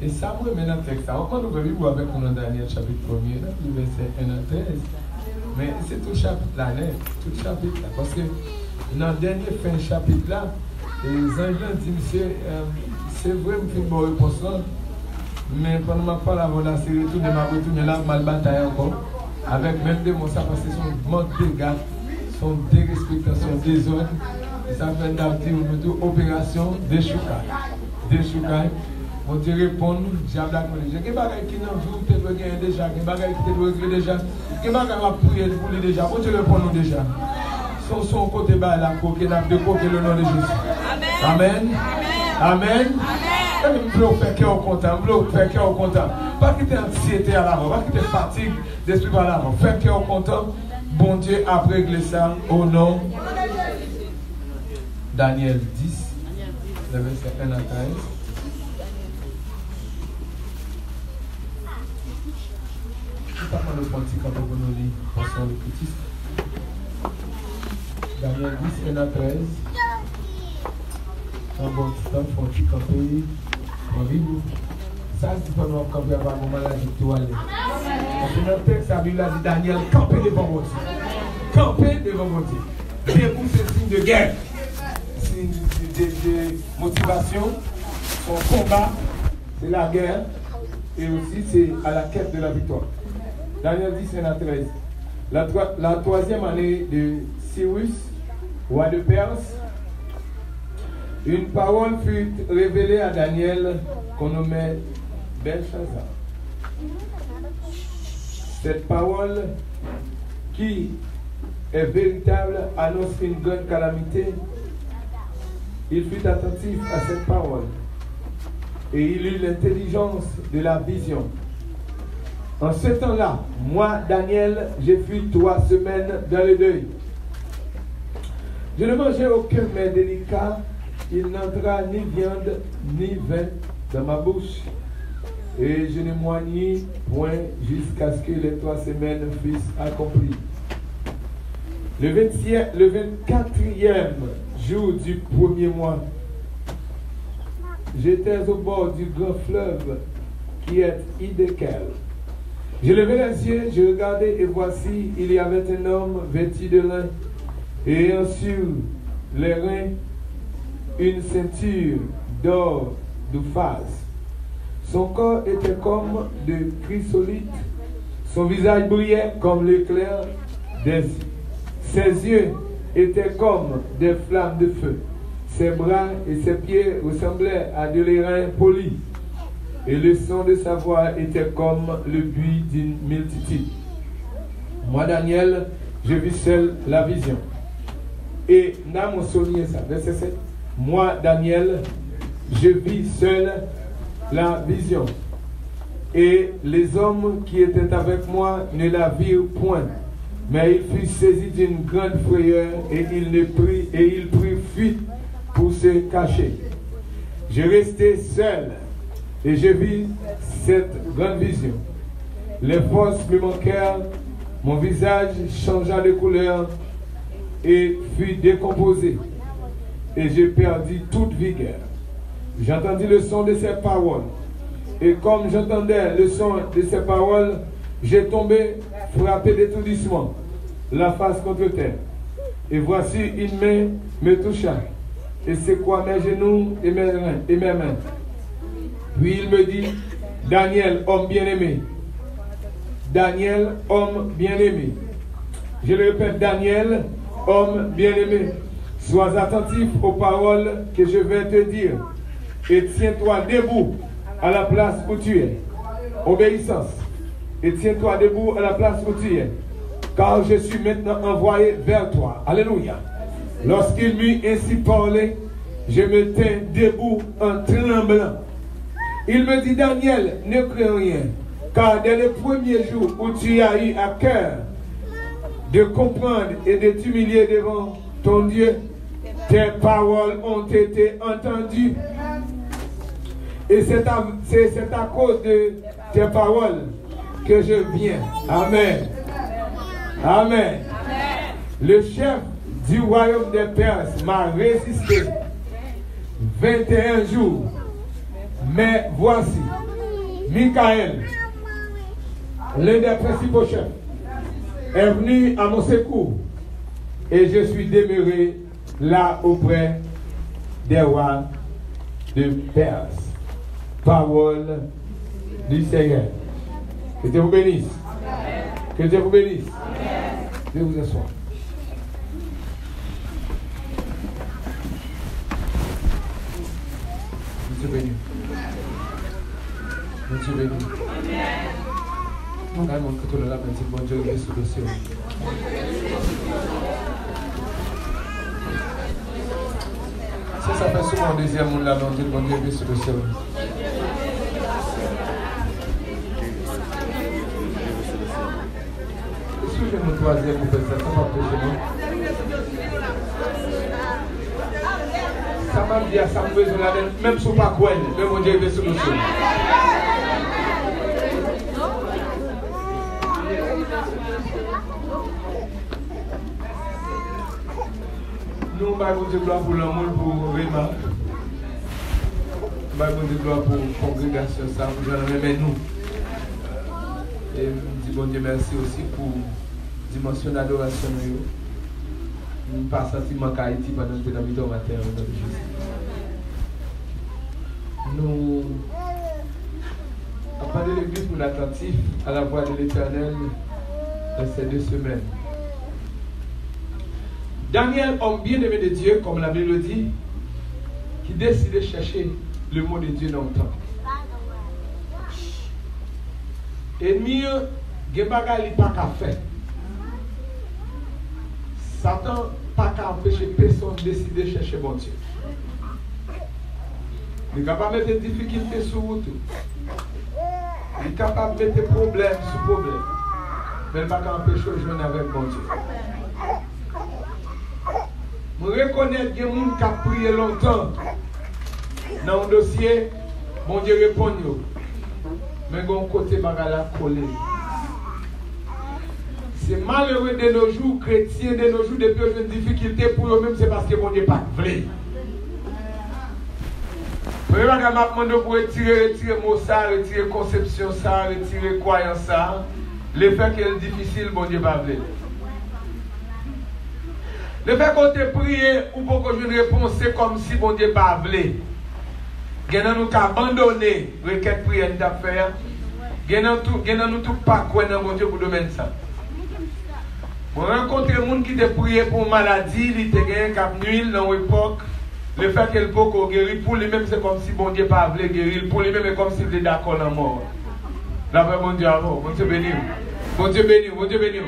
Et ça, moi, maintenant, texte, on peut vivre avec nous dans Daniel chapitre 1er, verset 1 à 13. Mais c'est tout chapitre-là, tout chapitre-là. Parce que dans le dernier fin chapitre-là, les anges disent, c'est vrai, je fais une bonne réponse là. Mais pendant ma parole avant la série, tout de ma retourne là, mal bataille encore. Avec même des mots, ça parce que son manque de gars, son dérespectation des ordres. Et ça fait d'abord une opération de choucaille. On te répond, diable à connaître. Il y a des bagages qui n'ont vu, tu dois gagner déjà, des bagages qui te doivent régler déjà, des bagages à prier pour lui déjà. On te répond nous déjà. Son côté bas, la coquille, la de coquille, le nom de Jésus. Amen. Amen. Je veux faire cœur content, je veux faire cœur content. Pas quitter l'anxiété à l'avant, pas quitter fatigue d'esprit à l'avant. Faire cœur content, bon Dieu a réglé ça au nom. Daniel 10, le verset 1 à 13. Je ne vais pas prendre le petit quand on nous lit, pensons le petit. Daniel 10, 1 à 13. Un bon petit temps, faut tu camper, on vit. Ça, c'est pas nous camper avec un maladie de toilette. Dans le texte, la Bible a dit Daniel, camper devant mon Dieu. Camper devant mon Dieu. Debout, c'est signe de guerre. Signe de motivation. Son combat, c'est la guerre. Et aussi, c'est à la quête de la victoire. Daniel 10, 1 à 13. La troisième année de Cyrus, roi de Perse, une parole fut révélée à Daniel qu'on nommait Belshazzar. Cette parole, qui est véritable, annonce une grande calamité. Il fut attentif à cette parole et il eut l'intelligence de la vision. En ce temps-là, moi, Daniel, j'ai fui 3 semaines dans le deuil. Je ne mangeais aucun mets délicat. Il n'entra ni viande ni vin dans ma bouche. Et je ne m'oignis point jusqu'à ce que les 3 semaines fussent accomplies. Le 24e jour du premier mois, j'étais au bord du grand fleuve qui est Hiddekel. Je levai les yeux, je regardai et voici, il y avait un homme vêtu de lin et ayant sur les reins une ceinture d'or d'Ouphaz. Son corps était comme de chrysolite, son visage brillait comme l'éclair des yeux. Ses yeux étaient comme des flammes de feu. Ses bras et ses pieds ressemblaient à de l'airain poli. Et le son de sa voix était comme le bruit d'une multitude. Moi, Daniel, je vis seul la vision. Et n'a mon souligné ça, verset 7. Moi, Daniel, je vis seul la vision. Et les hommes qui étaient avec moi ne la virent point. Mais il fut saisi d'une grande frayeur et il prit fuite pour se cacher. Je restai seul et je vis cette grande vision. Les forces me manquèrent, mon visage changea de couleur et fut décomposé. Et je perdis toute vigueur. J'entendis le son de ses paroles. Et comme j'entendais le son de ses paroles, j'ai tombé, frappé d'étourdissement, la face contre terre. Et voici une main me toucha. Et c'est quoi mes genoux et mes mains. Puis il me dit, Daniel, homme bien-aimé. Daniel, homme bien-aimé. Je le répète, Daniel, homme bien-aimé. Sois attentif aux paroles que je vais te dire. Et tiens-toi debout à la place où tu es. Obéissance. Et tiens-toi debout à la place où tu es. Car je suis maintenant envoyé vers toi. Alléluia. Lorsqu'il m'eut ainsi parlé, je me tins debout en tremblant. Il me dit, Daniel, ne crains rien. Car dès le premier jour où tu as eu à cœur de comprendre et de t'humilier devant ton Dieu, tes paroles ont été entendues. Et c'est à cause de tes paroles que je viens. Amen. Amen. Le chef du royaume des Perses m'a résisté 21 jours. Mais voici, Michael, l'un des principaux chefs, est venu à mon secours et je suis demeuré là auprès des rois de Perse. Parole du Seigneur. Que Dieu vous bénisse. Que Dieu vous bénisse. Dieu vous assoie. Dieu béni. Dieu béni. Mon monde que tout le monde dit bon Dieu est sous le ciel. Ça fait souvent deuxième monde là, on dit bon Dieu est sous le ciel. Est-ce que je me troisième pour faire ça? Ça va empêcher moi. Ça m'a dit à ça me besoin là, même si pas quoi, mais mon Dieu est sous le ciel. Nous, nous Dieu gloire pour l'amour, pour Réma. Nous Dieu gloire pour la congrégation, ça, pour nous. Et nous disons bon Dieu merci aussi pour la dimension d'adoration. Nous ne pas sentiment qu'Haïti pendant que nous sommes dans le matin. Nous, à part de l'église pour l'attentif à la voix de l'Éternel dans ces 2 semaines. Daniel, homme bien-aimé de Dieu, comme la Bible dit, qui décide de chercher le mot de Dieu dans le temps. Et mieux, il n'y a pas qu'à faire. Satan n'a pas qu'à empêcher personne de décider de chercher bon Dieu. Il est capable de mettre des difficultés sur route. Il est capable de mettre problème sur problème. Mais il n'a pas qu'à empêcher de jouer avec bon Dieu. Je reconnais qu'il y a des gens qui ont prié longtemps dans un dossier, bon Dieu répond. Mais de côté, il a collé. C'est malheureux de nos jours, chrétiens de nos jours, depuis une difficulté pour eux-mêmes, c'est parce que bon Dieu pas voulu. Je vais demander pour retirer mot ça, retirer conception ça, retirer croyance ça. Le fait qu'il est difficile, bon Dieu pas voulu. Le fait qu'on te prie ou pour que je ne réponse, c'est comme si bon Dieu pas voulu. Nous avons abandonné la requête prière d'affaires. Nous n'avons tout pas quoi dans mon Dieu pour domaine ça. Pour rencontrer des gens qui te prié pour maladie, ils te gagnent cap nuit dans l'époque. Le fait qu'elle peut guérir pour lui-même, c'est comme si bon Dieu pas voulu guérir. Pour lui-même, c'est comme s'il était d'accord dans la mort. La paix, mon Dieu, avant. Bon Dieu béni. Bon Dieu béni, bon Dieu béni.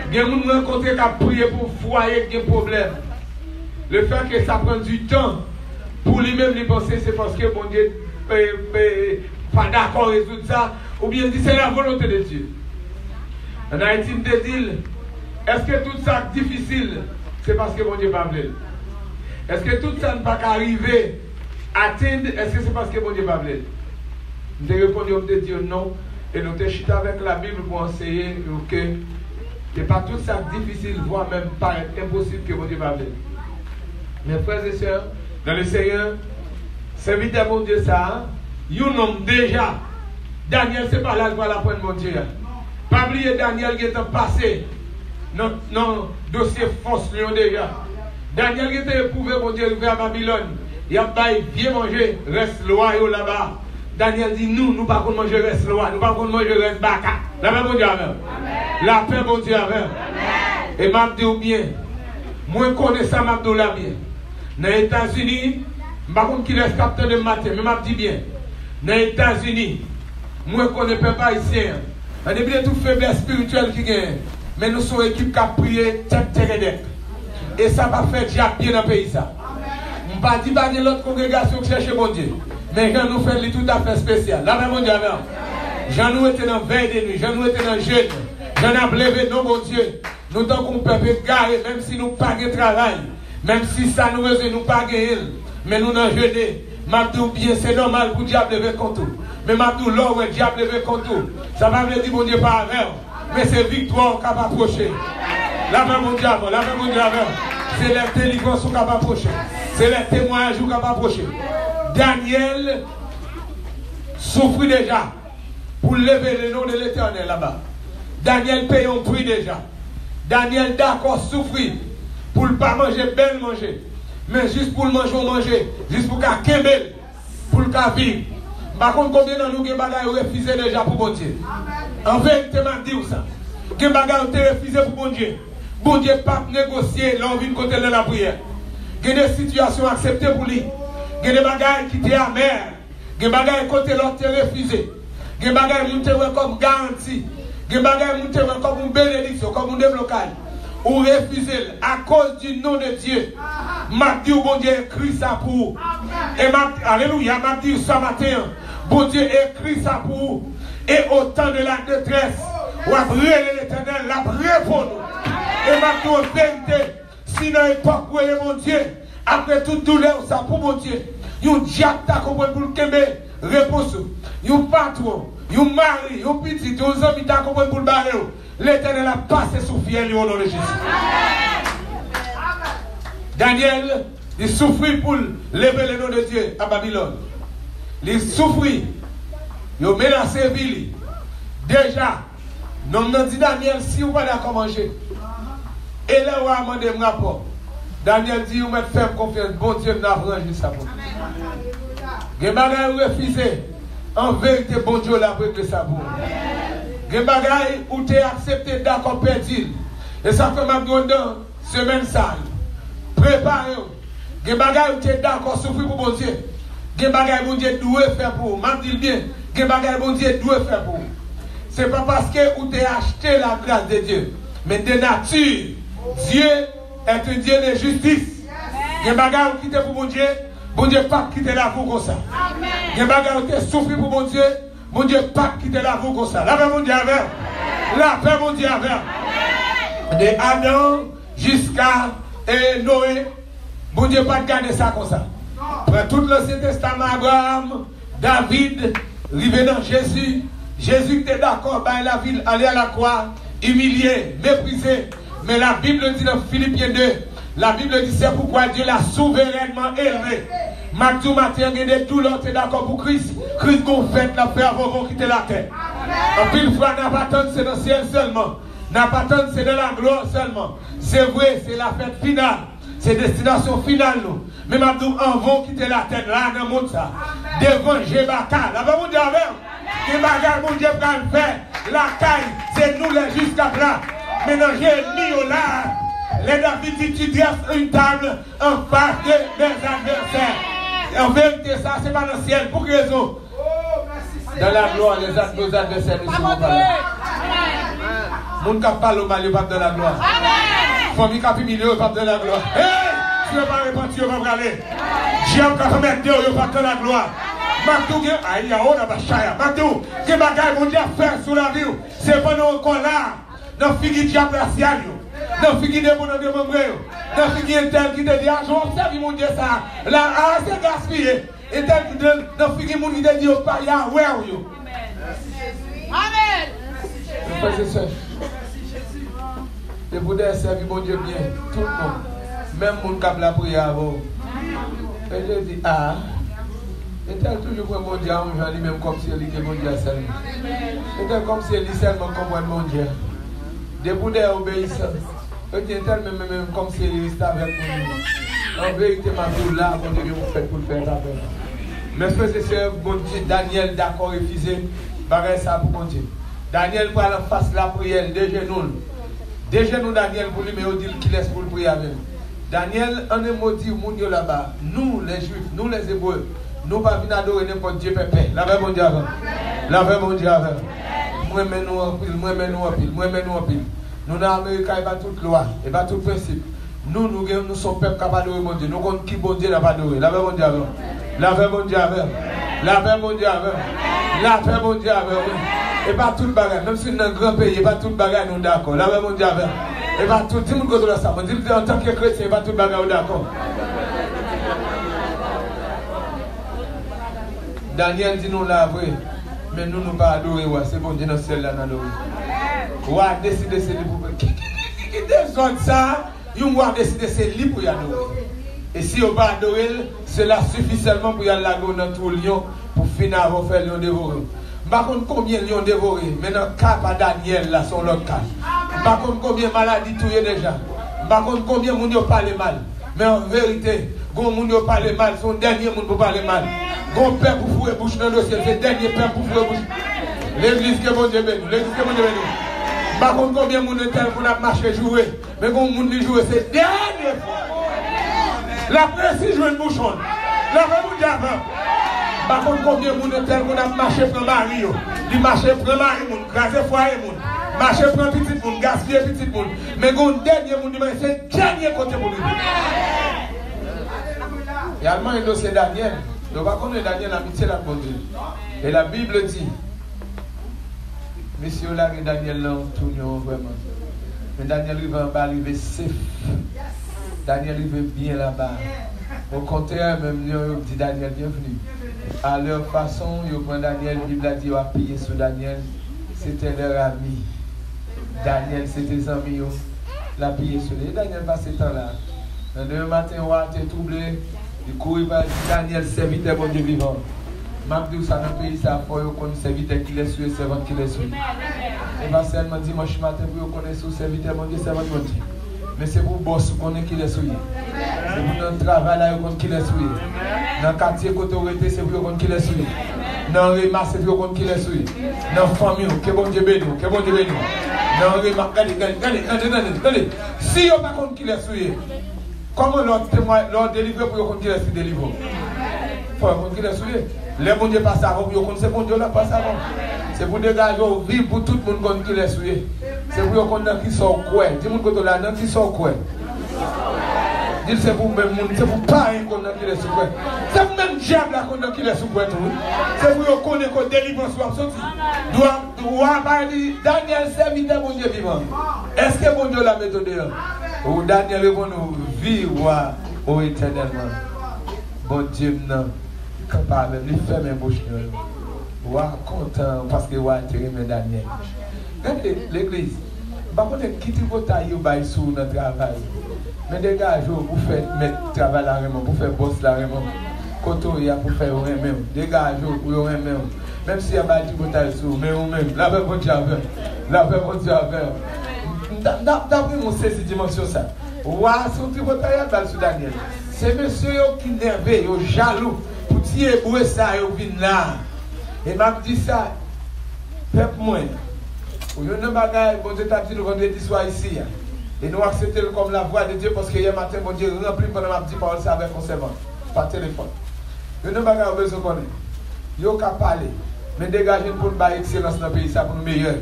Il y a des gens qui rencontrent qui ont prié pour foyer qui ont des problèmes. Le fait que ça prend du temps pour lui-même lui penser, c'est parce que bon Dieu pas d'accord résoudre ça. Ou bien dit c'est la volonté de Dieu. En Haïti, on te dit, est-ce que tout ça est difficile, c'est parce que bon Dieu pas voulu? Est-ce que tout ça ne va pas arriver à atteindre, est-ce que c'est parce que bon Dieu pas voulu? Nous avons répondu, on te dit non. Et nous te chita avec la Bible pour enseigner que ce n'est pas tout ça difficile, voire même pas impossible que mon Dieu va venir. Mes frères et sœurs, dans le Seigneur, servir de mon Dieu ça, ils ont déjà. Daniel, c'est pas là que va la prendre mon Dieu. Pas oublier Daniel qui est passé dans le dossier force Lyon déjà. Daniel qui était éprouvé, mon Dieu, vers Babylone. Il a dit, viens manger, reste loyaux là-bas. Daniel dit, nous pas qu'on manger reste loin, nous pas qu'on manger reste baka. La paix, bon Dieu, amen. La paix, bon Dieu, amen. Et m'a dit bien, moi connais ça, m'a dit la bien. Dans les États-Unis, je ne sais pas qui laisse capteur de matin, mais m'a dit bien. Dans les États-Unis, moi connais pas ici. On est bien tout faiblesse spirituelle qui gagne. Mais nous sommes une équipe qui a prié tête. Et ça va faire déjà bien dans le pays. Ça. Je ne pas dire pas de l'autre congrégation qui cherche mon Dieu. Mais Jean nous fait tout à fait spécial. Là, mon Dieu, Jean nous était dans veille de nuit, Jean nous était dans jeûne. Jean a levé, non, mon Dieu. Nous tant qu'on peut garer, même si nous pas de travail, même si ça nous veut, nous pas gagner, mais nous n'en jeûner. M'abdou bien, c'est normal pour le diable lever contre tout. Mais m'abdou là où le diable lever contre tout. Ça va me dire, mon Dieu, pas avec. Mais c'est victoire qui va approcher. Là, mon Dieu, là, mon Dieu, c'est les délivrances qui va approcher. C'est les témoignages qui va approcher. Daniel souffrit déjà. pour lever le nom de l'Éternel là-bas. Daniel paye un prix déjà. Daniel d'accord souffrir pour ne pas manger, bel manger. Mais juste pour le manger, juste pour qu'à Kembel, pour le cas vivre. Par contre, combien de nous avons refusé déjà pour bon Dieu? En vérité, je dis ça. Que bagaille ont refusé pour bon Dieu. Bon Dieu pas négocier l'envie de côté de la prière. Il y a des situations acceptées pour lui. Il y a des bagailles qui étaient amères. Il y a des bagailles côté l'autre refusé. Il y a des bagailles qui ont comme garantie. Il y a des bagailles qui ont comme une bénédiction, comme un déblocage. Ou refuser à cause du nom de Dieu. M'a dit bon Dieu écrit ça pour vous. Et alléluia, m'a dit ce matin, bon Dieu écrit ça pour vous. Et au temps de la détresse, ou après l'Éternel, la répond. Et m'a dit en vérité, si dans l'époque où est mon Dieu, après toute douleur, ça pour mon Dieu, yon diable t'a compris pour le Kembe, réponse. Yon patron, yon mari, yon petit, yon ami t'a compris pour le barrer. L'Éternel a passé sous fiel au nom de Jésus. Daniel, il souffrit pour lever le nom de Dieu à Babylone. Il souffrit. Il a menacé Ville. Déjà, nous avons dit Daniel, si vous ne pouvez pas manger. Et là, on a demandé un rapport. Daniel dit, vous mettez faire confiance. Bon Dieu, nous avons arrangé ça pour vous. Vous avez refusé. En vérité, bon Dieu l'a réglé ça pour vous. Gen bagay ou te accepté d'accord perdu. Et ça fait maintenant semaine sale. Préparez-vous. Gen bagay ou te d'accord souffrir pour bon Dieu. Gen bagay bon Dieu doit faire pour vous. M'a dit bien. Gen bagay bon Dieu doit faire pour vous. C'est pas parce que ou te acheté la grâce de Dieu. Mais de nature. Dieu est un Dieu de justice. Gen bagay ou quitte pour bon Dieu pas quitter la vie comme ça. Gen bagay ou te souffrir pour bon Dieu. Mon Dieu, pas quitter la vie comme ça. La paix, mon Dieu, avec. La paix, mon Dieu, avec. De Adam jusqu'à Noé. Mon Dieu, pas garder ça comme ça. Après tout l'Ancien Testament, Abraham, David, arrivé dans Jésus. Jésus était d'accord, bah, la ville, aller à la croix, humilié, méprisé. Mais la Bible dit dans Philippiens 2, la Bible dit c'est pourquoi Dieu l'a souverainement élevé. Matou matin, il y a des douleurs, c'est d'accord pour Christ. Christ qu'on fait la paix avant qu'on quitte la terre. En pile fois, n'a pas tant c'est dans le ciel seulement. N'a pas tant c'est dans la gloire seulement. C'est vrai, c'est la fête finale. C'est destination finale, nous. Mais Matou, en vont quitter la terre, là, dans le monde, ça. Devant Jébaka. Là, vous dire avec. Que bagarre, mon Dieu, va le faire. La caille, c'est nous les jusqu'à là. Maintenant, j'ai mis au large. Les David dit, tu dresses une table en face de mes adversaires. Et en vérité, ça, c'est pas dans le ciel. Pour quelle raison? Dans la gloire, nos adversaires ne sont pas là. Mon qui parle au mal, il pas dans la gloire. Famille qui a pu milieu, il pas dans la gloire. Hey! Tu ne veux pas répondre, tu ne veux pas aller. Dieu qui a mettre Dieu, il pas dans la gloire. Matou, aïe, il y a on a bachaya. Matou, que bagaille, mon Dieu, faire sous la vie. C'est pas nous encore là. Dans figi diable racial. Dans figi de mon de membre. Dans figi tel qui te dit, ah, je observe mon Dieu ça. Là, ah, c'est gaspillé. Et tel qui dans figi mon qui te dit, oh, pas, ya, where are you? Amen. Frères et sœurs, et vous devez servir mon Dieu bien, tout le monde. Même mon cap la prière avant. Et je dis, ah, et tel toujours pour mon Dieu, on lui même comme si elle était mon Dieu seulement. Et tel comme si elle seulement comprend mon Dieu. Des bouddhas obéissants. Et tel même comme si elle restait avec moi. En vérité, ma vie là, mon Dieu, vous faites pour le faire avec. Mais frères et sœurs, mon Dieu, Daniel d'accord refusé. Pareil ça pour mon Dieu. Daniel prend en face la prière, des genoux. Des genoux Daniel pour lui, mais il dit qu'il laisse pour le prier avec. Daniel, on est maudit au monde là-bas. Nous, les Juifs, nous les Hébreux, nous ne pouvons pas adorer n'importe Dieu pépé. La paix mon Dieu avec. La paix mon Dieu avec. Moi, nous en pile, moi, nous en pile, moi, nous en pile. Nous, dans l'Amérique, il n'y a pas toute loi, il n'y a pas tout principe. Nous sommes peuple capable d'adorer mon Dieu. Nous comptons qui bon Dieu n'a pas adoré. La paix mon Dieu avec. La paix mon Dieu avec. La paix mon Dieu avec. La paix mon Dieu avec. Et pas tout le bagage, même si dans un grand pays, et pas tout le bagage, nous d'accord. La paix mon Dieu avec. Et pas tout le monde qui est ça. Dis en tant que chrétien, et pas tout le bagage, d'accord. Daniel dit nous la vraie, mais nous ne pas adorer. C'est bon Dieu dans le ciel là, nous adorer. Ouais, décider c'est libre. Qui décide ça? Ils vont décider c'est libre pour y adorer. Et si on ne pas adorer, cela suffit seulement pour y aller dans tout lion pour finir avoir fait lion dévorer. Par contre, combien ils ont dévoré? Mais dans le cas de Daniel, là, sont l'autre cas. Par contre, combien de maladies tuées déjà? Par contre, combien de gens ont parlé mal? Mais en vérité, quand les gens ont parlé mal, son dernier monde pour parler mal. Quand père pour fouer bouche dans le dossier, c'est le dernier père pour fouer bouche. L'église que bon Dieu bénit, l'église que bon Dieu bénit. Par contre, combien de gens ont marché jouer? Mais quand les gens ont joué, c'est le dernier fois. La précise joue une bouchonne. La remoute avant. Par contre, combien de gens ont marché pour le mari? Ils marché pour le mari, grâce foyer. Marché pour un petit monde, gaspiller petit monde. Mais quand le dernier monde, c'est le dernier côté pour lui. Et allemand, il dossier Daniel. Donc, par contre, Daniel a amitié la bonne Dieu. Et la Bible dit, Monsieur là, Daniel là, tout vraiment. Mais Daniel il va en bas, il va safe. Daniel il va bien là-bas. Au contraire, même nous dit Daniel bienvenue. À leur façon, ils prennent Daniel, la Bible a dit, ils ont appuyé sur Daniel. C'était leur ami. Daniel, c'était ses amis. La pillé sur lui. Daniel passe ce temps-là. Le matin, on a été troublé. Il courait par Daniel, serviteur bon Dieu vivant. Mabdou, ça dans le pays, ça faut qu'on serviteur qui les suit, servant qui les suit. Et pas seulement dimanche matin, vous connaissez le serviteur bon Dieu, servant bon Dieu. Mais c'est pour le boss qui les suit. C'est pour notre travail là qui les suit. Dans le quartier côté où c'est pour qui les suit. Dans le remas, c'est pour qui les suit. Dans la famille, que bon Dieu bénisse, que bon Dieu bénisse. Dans le remas, regardez. Si on n'a pas qui les suit, comment leur délivrer pour qu'on les suit délivrer? Il faut qu'on les suit. Les bon Dieu passent avant, c'est bon Dieu là passe avant. C'est pour dégager vivre pour tout le monde qui les suit. C'est pour qu'on ait qui sont quoi. Dis-moi que là, qui sont quoi. Dis c'est pour même monde, c'est pour pas qu'on ait qui les suit. C'est pour même diable là qu'on ait qui les suit. C'est pour qu'on ait que délivrance soit sorti. Doit parler Daniel serviteur bon Dieu vivant. Est-ce que bon Dieu la méthode ou Daniel est pour nous vivre au éternellement. Bon Dieu non. Capable de faire mes bouches. Ouah, content parce que ouah, tu remets Daniel. Regardez l'église. Par contre, quittez votre taille au sur notre travail. Mais des gars, vous faites mettre travail là, vous faites boss là, Koto, il y a pour faire au même. Des gars, vous au même. Même si il y a pas de bouteille sous, mais au même. La paix, bon Dieu, la paix, bon Dieu, d'après mon saisi dimension ça. Ouah, sorti votre taille sur Daniel. C'est monsieur qui nerveux, jaloux. Pour dire que ça, ils viennent là. Et m'a dit ça, faites-moi. Pour nous, nous bagaille, bon Dieu t'a dit nous vendredi soir ici. Et nous acceptons comme la voix de Dieu parce que hier matin, bon Dieu rempli pendant ma petite parole, ça avec un servant, par téléphone. Nous bagaille, besoin de connaître. Yo qu'à parler. Mais dégager pour nous excellence dans le pays, ça pour nous meilleur.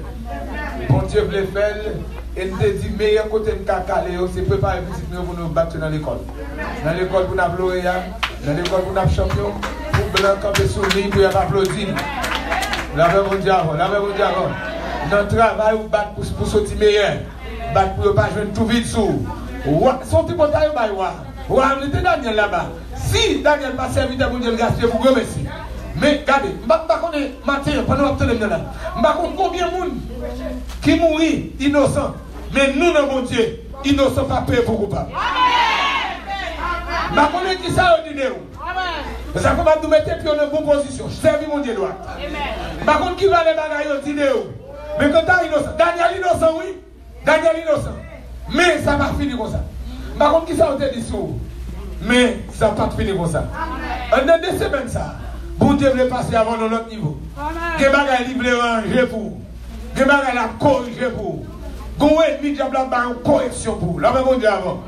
Bon Dieu veut faire. Et nous dit meilleur côté de cacaler, c'est préparer pour nous battre dans l'école. Dans l'école pour nous lauréat, dans l'école pour nous champion, pour blanc camper sous lui pour applaudir. La paix mon Dieu avant, la paix mon Dieu avant. Dans le travail, vous battez pour sortir meilleur. Battre pour ne pas jouer tout vite sous. Sortir pour tailler, vous avez Daniel là-bas. Si Daniel pas servi de mon Dieu, gaspiller pour vous merci. Mais regardez, je ne sais pas matin, pendant que je là. Je ne sais pas combien de monde qui mourit innocent. Mais nous, mon Dieu, innocents pas payés pour coupable. Je ne sais pas qui ça a dit. Ça va nous mettre pied dans une bonne position. Servi mon Dieu droit. Par contre, qui va les bagailles au dîner? Mais quand tu es innocent, Daniel innocent, oui. Daniel innocent. Mais ça va finir comme ça. Par contre, qui ça a dit sous? Mais ça va pas finir comme ça. En 2 semaines, ça. Bon Dieu veut passer avant dans l'autre niveau. Des bagailles livrées ranger pour. Des bagailles la corriger pour. Gon ennemi diable la une correction pour. La même bon Dieu avant.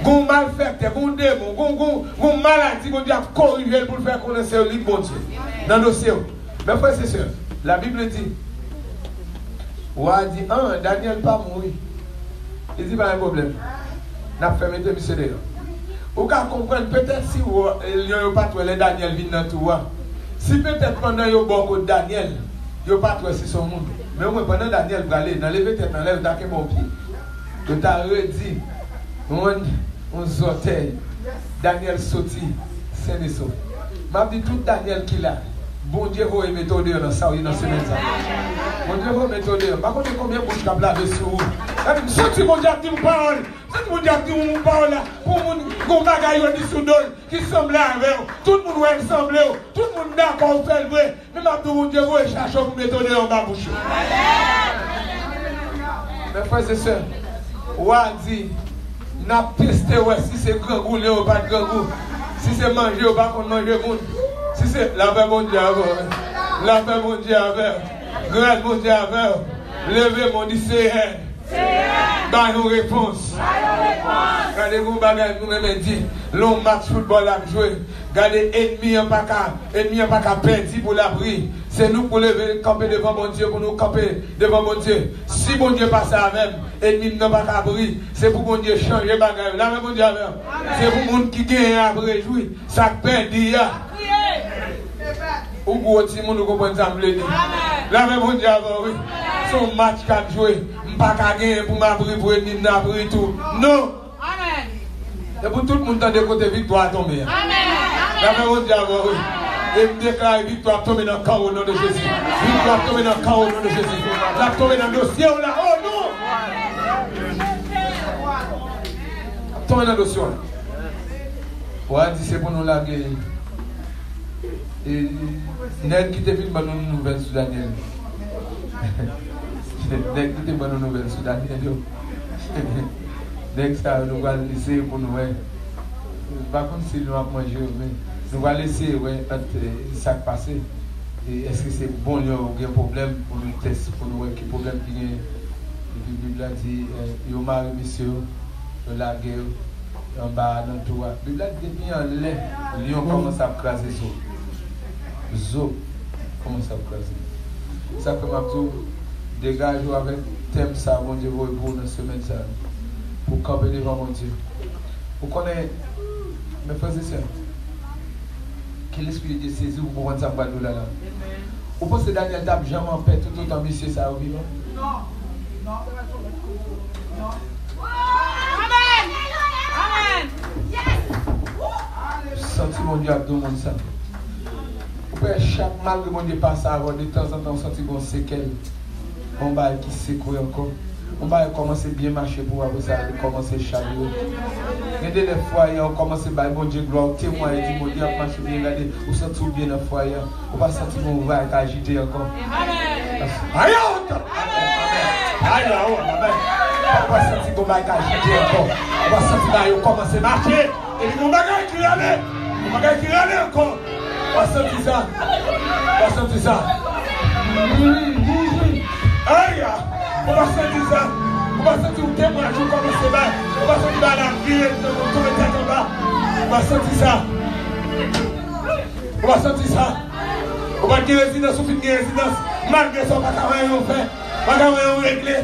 Gon malfaiteur, gon démon, gon maladie, bon Dieu a corrigé pour faire connaître le bon Dieu. Dans le dossier. Mes frères et sœurs, la Bible dit. Ouah dit, Daniel pas mourir. Il dit pas un problème. N'a fait mettre monsieur là. Vous pouvez comprendre, peut-être si vous n'avez pas trouvé Daniel vient dans tout. Si peut-être pendant que vous avez bon Daniel, vous n'avez pas trouvé son monde. Mais au moins pendant Daniel va aller, dans les têtes, dans les d'accès mon pied. Vous avez redit, on sortait, Daniel sorti, c'est les sauts. Je dis tout Daniel qui l'a. Bon Dieu va mettre dans ça, dans ce semaine. Bon Dieu va mettre. Par contre, combien de bouches qui a lavé sur vous? Senti mon Dieu dit mon parole. Senti mon Dieu dit mon parole là. Pour mon bagaille dit sous dol qui semble avec. Tout le monde ouais semble. Tout le monde d'accord fait vrai. Même Abdou mon Dieu vous chercher pour m'étonner en bas bouche. Mes frères et sœurs, on a dit n'a testé ouais si c'est grand goût ou pas de grand goût. Si c'est manger ou pas qu'on mange monde. Si c'est la paix mon Dieu avec. La paix mon Dieu avec. Grâce mon Dieu avec. Levez mon Dieu c'est dans nos réponses. Regardez vous bagage nous même dit long match football à jouer. Regardez ennemi en pas qu'à perdre pour l'abri. C'est nous pour lever camper devant mon Dieu pour nous camper devant mon Dieu. Si mon Dieu passe à même ennemi n'a pas qu'à abri, c'est pour mon Dieu changer bagage. Là même mon Dieu c'est pour monde qui gagne à réjouir. Ça perd dia. Ou pour petit monde comprendre ça me dire. Là même mon Dieu oui. Son match qu'a joué. Pas qu'à gagner pour m'abri pour ennemi n'abri tout. Non. Amen. Et pour tout le monde de côté victoire tomber. Amen. La même on dit oui. Et me déclare victoire tomber dans le camp au nom de Jésus. Victoire tomber dans le camp au nom de Jésus. La tomber dans le dossier là. Oh non. Tomber dans le dossier là. Ouais, dit c'est pour nous laguer. Et n'est qui te vite dans nos nouvelles soudaniennes. Dès que tu es bonne nouvelle soudanienne, dès que ça nous va laisser pour nous, pas comme si nous avons mangé, mais nous va laisser ça passer. Est-ce que c'est bon, il y a un problème pour nous tester, pour nous voir quel problème il y a. Et puis la Bible a dit, il y a un mari, monsieur, la guerre, en bas, dans tout. La Bible a dit, depuis en lait, le lion commence à craser zo. Zo commence à craser. Ça fait ma tour. Dégage avec thème ça, mon Dieu, pour dans ce semaine ça, pour camper devant mon Dieu. Vous connaissez, mes frères et sœurs, que l'Esprit de Dieu saisit ou pour rendre ça pour nous là. Vous pensez que Daniel tape jamais en paix tout autant, monsieur, ça ou vivant? Non. Non. Amen. Amen. Yes. Senti mon Dieu abdou mon ça. Vous pouvez chaque mal que mon Dieu passe à avoir de temps en temps sentir qu'on séquelle. On va qui secouer encore. On va commencer bien marcher pour après ça commencer changer. Regardez les foyers, on commence à bon Dieu gloire, témoigner dit mon Dieu a marché bien, regardez, vous sentez bien dans le foyer. On va sentir qu'on va être agité encore. Amen. Aïe, on va sentir qu'on va être agité encore. On va sentir qu'on commence à marcher. Et puis mon bagage qui allait. Mon bagage qui allait encore. On va sentir ça. On va sentir ça. Aïe, on va sentir ça. On va sentir où témoignage comme c'est bas. On va sentir la vie de ton tête en bas. On va sentir ça. On va sentir ça. On va dire résidence ou finir résidence. Malgré ça, on va faire un fait. On va faire un réglé.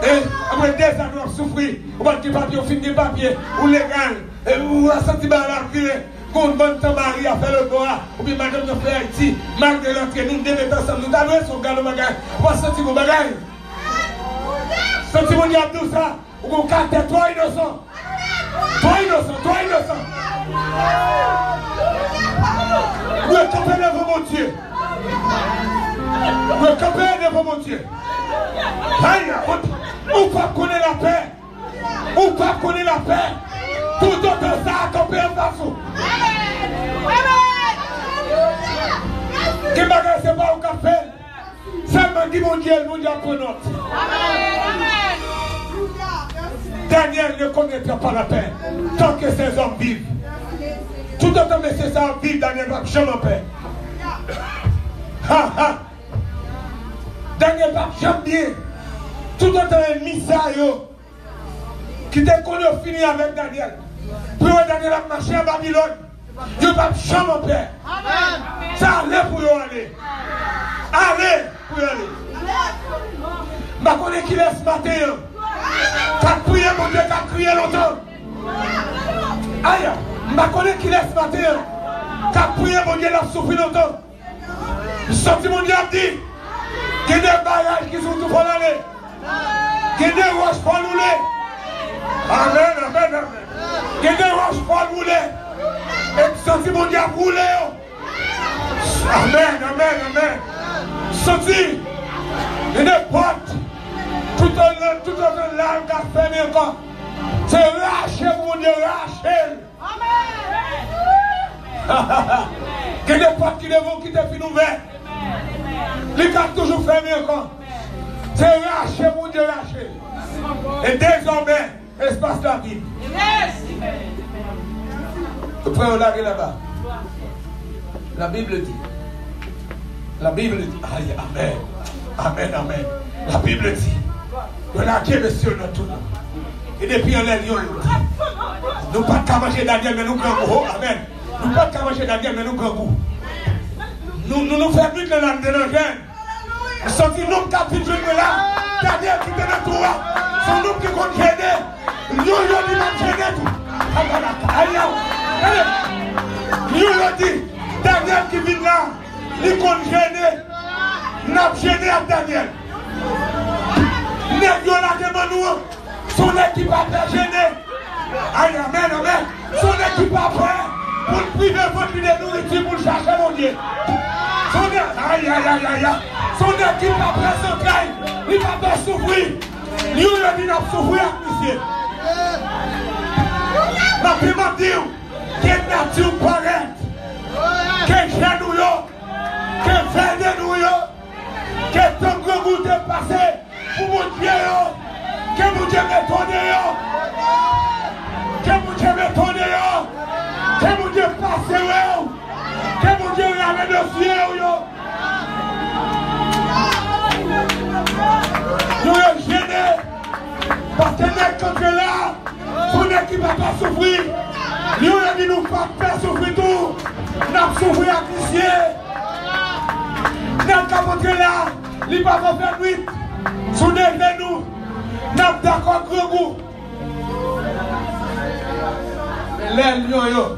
Et après 2 ans, on va souffrir. On va dire papier, on finit papier. Ou légal. Et on va sentir la vie. Quand on va Marie à faire le droit, ou bien madame de faire Haïti, malgré l'entrée, nous devons ensemble, nous allons sur le bagage, on va sentir mon bagage. Sentir mon diable tout ça, ou mon caractère, toi innocent. Toi innocent, toi innocent. Vous êtes campé devant mon Dieu. Vous êtes campé devant mon Dieu. Aïe, ou pas connaître la paix. Ou pas connaître la paix. Tout autant ça a campé en dessous. Qui bagage c'est pas au café. Seulement dit mon Dieu prend note. Daniel ne connaîtra pas la paix tant que ces hommes vivent. Tout autant que ces hommes vivent, Daniel va jamais en paix. Daniel va jamais bien. Tout autant un missaire qui te connaît fini avec Daniel. Pour Daniel a marché à Babylone. Dieu va jamais en paix. Ça allait pour y aller. Allez pour y aller. Je connais qui laisse ce matin. Qui a prié mon Dieu, qui a crié longtemps. Aïe. Je connais qui laisse ce matin. Qui a prié mon Dieu, qui a souffert longtemps. Je sens mon Dieu a dit. Il y a des bagages qui sont tout pour aller. Il y a des roches pour rouler. Amen, amen, amen. Il y a des roches pour rouler. Et senti mon Dieu rouler. Amen, amen, amen. Senti. Il y a des portes. Tout autre larme qui a fermé encore. C'est raché, mon Dieu, raché. Amen. Que des portes qui devant qui te fin ouvertes. Les cartes toujours fermées encore. C'est raché, mon Dieu, raché. Et désormais, espace la vie. Le frère, on l'a là-bas. La Bible dit. La Bible dit. Aïe, amen. Amen, amen. La Bible dit. On a qui monsieur dans tout. Et depuis on est lion. Nous ne pouvons pas manger Daniel, mais nous grand goût. Amen. Nous ne pouvons pas manger Daniel, mais nous grand goût. Nous faisons plus de l'âme de nos jeunes. Nous sommes des noms qui ont fait là. Daniel qui était dans tout. Son nom qui compte gêner. Nous aujourd'hui, nous gêner tout. Nous dit, Daniel qui vient là, il compte gêner. Nous avons gêné à Daniel. Nous avons son équipe a fait gêner. Aïe, amen, amen. Son équipe a fait pour le priver votre de nourriture pour chercher mon Dieu. Aïe, aïe, aïe, aïe. Son équipe a fait son travail. Il va pas souffrir. Nous avons dit de souffrir avec monsieur. Ma fille m'a dit que nature paraît, que genou, que veine nous, que ton gros goût est passé pour mon Dieu. Que mon Dieu m'étonne, que mon Dieu m'étonne, que mon Dieu passe, que mon Dieu ramène le ciel. Nous sommes gênés parce que quand tu es là, son équipe ne va pas souffrir. Nous avons dit nous ne pas faire souffrir tout. Nous avons souffert à Christier. Nous avons là, il ne va pas faire nuit. Souvenez nous. Nous sommes d'accord avec vous. Mais les lions,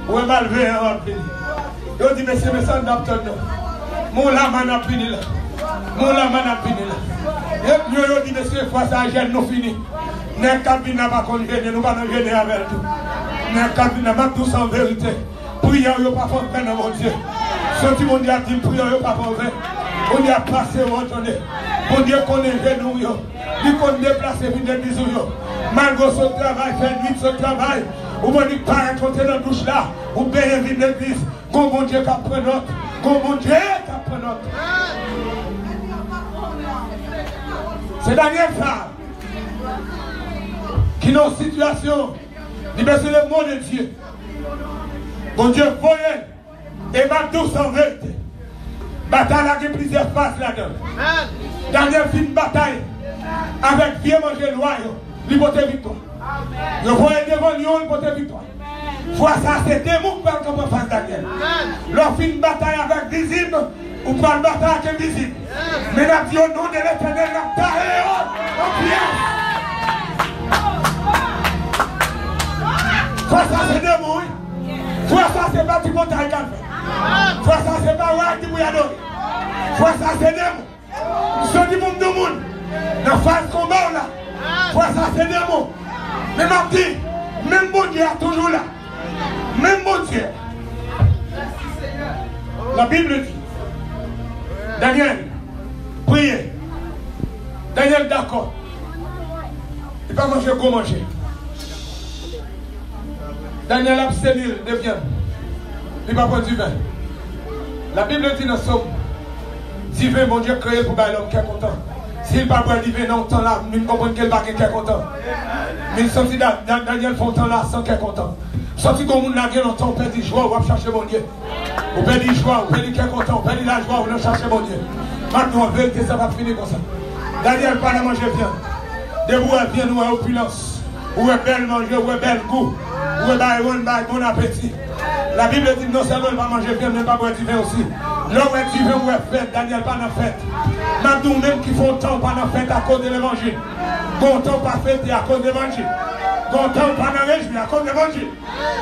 vous mal vu en fini. Vous dites, monsieur, mais ça n'a pas de mon lama n'a fini là. Mon lama n'a fini là. Et vous dites, monsieur, fois ça, j'ai nous fini. N'est cabine n'a pas connu, nous pas nous gêner avec tout. N'est cabine n'a pas tous en vérité. Prière, vous pas faire dans mon Dieu. Ce mon Dieu a dit, prière, vous pas faire. On y a passé votre journée. Mon Dieu connaît nous. Il qu'on déplace vite des bisous. Malgré son travail, fait nuit son travail. Ou mon Dieu pas rencontrer dans la douche là. Ou bien vite l'église. Comme mon Dieu qui apprend notre. Comme mon Dieu qui apprend notre. C'est Daniel ça. Qui est dans une situation. Il dit c'est le mot de Dieu. Mon Dieu voyait. Et ma douce en vérité. Bataille a plusieurs phases là-dedans. Daniel fait une bataille avec vieux manger loyaux, il porte victoire. Le voyez devant lui, il porte victoire. Fois ça, c'est des mots qui parlent comme face Daniel. Leur fait une bataille avec des hymnes, ou pas une bataille avec des hymnes. Mais la vie au nom de l'Éternel, la taille en pierre. Fois ça, c'est des mots. Fois ça, c'est pas du montagne qu'elle fait. Fois ça, c'est pas ouais qui vous y adore. Fois ça, c'est des mots. Ce qui monde du monde, dans la phase combat là, fois ça c'est des mots. Mais ma petite, même bon Dieu est toujours là. Même bon Dieu. La Bible dit, Daniel, priez. Daniel d'accord. Il ne va pas manger gros manger. Daniel abstenir de viande. Il ne va pas prendre du vin. La Bible dit dans Somme. Divin, mon Dieu, créé pour l'homme qui est content. S'il ne va pas divin dans le temps là, nous comprenons qu'il va qui est content. Mais il sortit Daniel font temps là sans qu'il est content. Sorti comme on a longtemps, on perd du joie, on va chercher mon Dieu. On perd du joie, on perd du qui est content, on perd de la joie, on va chercher mon Dieu. Maintenant, en vérité, ça va finir comme ça. Daniel, pas à manger bien. Debout, elle vient nous à opulence. Où est belle manger, où est belle goût. Où est bon appétit. La Bible dit non seulement il va manger bien, mais pas boire du vin aussi. L'homme est du vin ou est fête, Daniel pas dans fête. Maintenant même qui font temps pas dans fête à cause de l'évangile. Content pas fête à cause de l'évangile. Content pas dans réjouir à cause de l'évangile.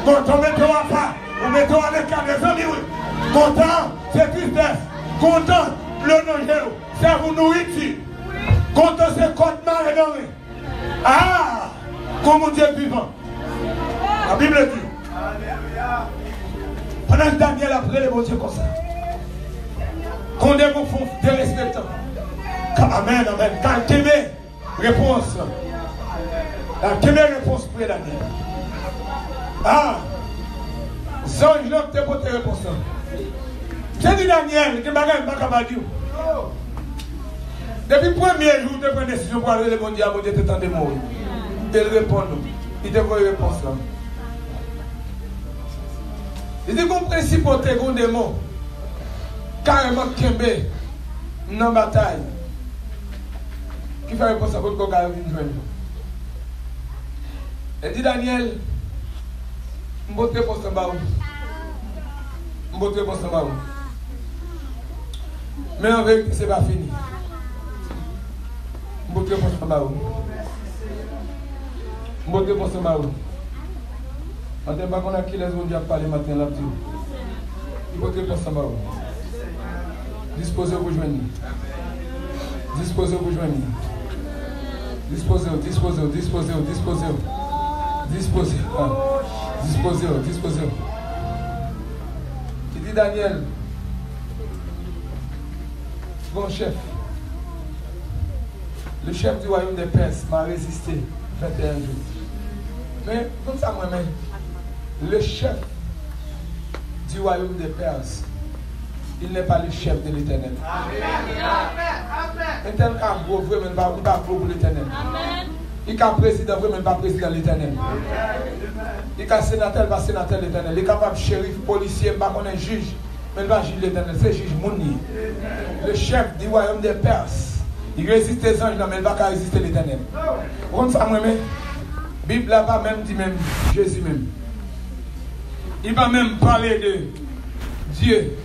Content mettons à part, ou mettons à l'écart des amis. Content, c'est tristesse. Content, le manger, c'est vous nourriture. Content, c'est côte marée dorée. Ah, comme Dieu vivant. La Bible dit. Pendant que Daniel a pris les bons dieux comme ça. Qu'on est mon fond de respectant. Amen, amen. Quand t'aimais, Réponse. Quelle réponse pour Daniel? Ah! Zange là, tu as porté réponse. J'ai dit Daniel, tu n'as pas dire. Depuis le premier jour, tu as pris une décision pour aller le bon Dieu, tu es en train de mourir. Il répond, il te voit une réponse là. Il dit qu'on principe pour te gros démon. Carrément Kembe, dans la bataille. Qui fait réponse à votre coca vient joindre. Elle dit Daniel, je vais te réponse en bas. Je vais te réponse en bas. Mais en vérité, ce n'est pas fini. Je vais te réponse en bas. Je vais te réponse en bas. Matin, on a qui les autres à parler matin là. Je vais te réponse en bas. Disposez vous joindre. Disposez vous joindre. Disposez, disposez, disposez, disposez. Disposez. Disposez, disposez. Il dit Daniel, bon chef, le chef du royaume des Perses m'a résisté 21 jours. Mais, comme ça moi-même, le chef du royaume des Perses, il n'est pas le chef de l'Éternel. Un tel cas gros, vraiment, il n'est pas gros pour l'Éternel. Il n'est pas président, vraiment, pas président de l'Éternel. Il n'est pas sénateur, pas sénateur de l'Éternel. Il est capable de shérif, policier, pas qu'on est juge, mais il va juger l'Éternel. C'est juge Mouni. Le chef du royaume des Perses. Il résiste les anges, mais il ne va pas résister l'Éternel. Vous comprenez ça, moi-même? La Bible là va même dit même, Jésus même. Il va même parler de Dieu.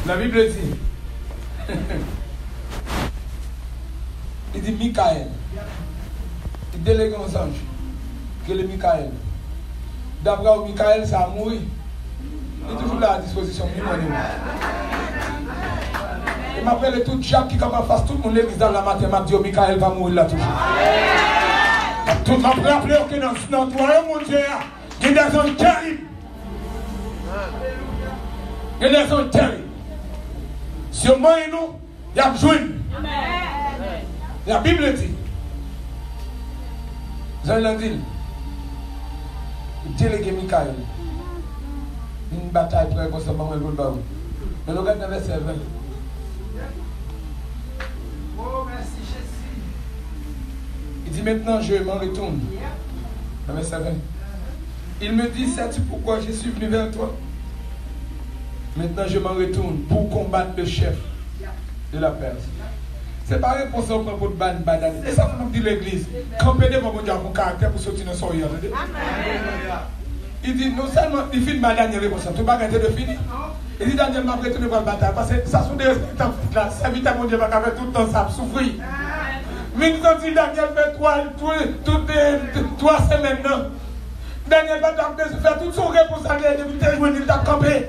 La Bible dit. Il dit Michael. Il délègue aux anges. Que le Michael. D'après Michael, ça a mouru. Il est toujours là à disposition. Il m'appelle tout Jacques qui comme en face tout le monde l'église dans la mathématique. Michael va mourir là toujours. Tout le monde rappelé que dans notre royaume, mon Dieu, il y a des anges terribles. Il y a des anges terribles. Si on mange nous, il y a besoin. La Bible dit. Jean Landil, délégué Michael. Une bataille pour être constamment dans le baou. Mais nous regardons le verset 20. Oh, merci Jésus. Il dit maintenant je m'en retourne. Le verset 20. Il me dit, sais-tu pourquoi je suis venu vers toi? Maintenant je m'en retourne pour combattre le chef de la Perse. C'est pas réponse au propos de ban badane. Et ça vous dit l'église. Campez devant mon Dieu mon caractère pour sortir dans son rien. Il dit non seulement il finit ma dernière réponse, tout pas de fini. Il dit Daniel m'a retourné pour la bataille parce que ça sont des temps là, serviteur mon Dieu va faire tout le temps ça souffrir. Mais quand il Daniel fait 3 semaines non. Daniel va faire toute son réponse à l'aide de te joindre il t'a campé.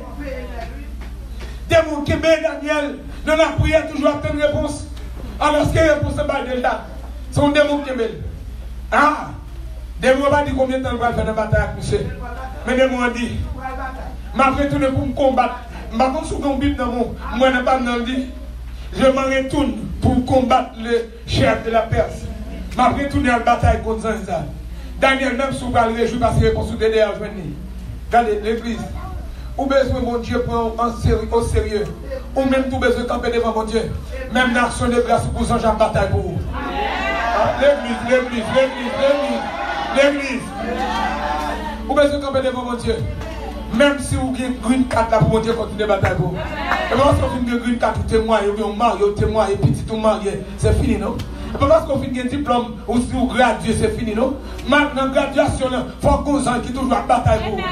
Des gens qui Daniel dans la prière toujours attendre réponse. Alors, ce qui est réponse déjà, sont des mots qui m'aiment. Ah, des mots pas dit combien de temps on va faire une bataille avec monsieur. Mais des mots dit, je vais retourner pour me combattre. Je ne vais pas sur Bible dans mon. Moi, je ne vais pas dit. Je m'en retourne pour combattre le chef de la Perse. Je vais retourner à la bataille contre Zanzan. Daniel, même si vous allez réjouir parce que réponse de derrière, regardez l'église. Ou besoin mon Dieu prend au sérieux. Ou même tout besoin de camper devant mon Dieu. Même l'action de grâce pour vous en bataille pour vous. L'église. Ou besoin de camper devant mon Dieu. Même si vous avez une green card là pour mon Dieu continuer la bataille pour vous. Et parce qu'on finit une green card pour témoigner, ou marié, ou témoigner, petit ou marié, c'est fini non? Et parce qu'on finit un diplôme ou si vous graduez, c'est fini non? Maintenant, graduation, il faut qu'on ait qui toujours la bataille pour vous.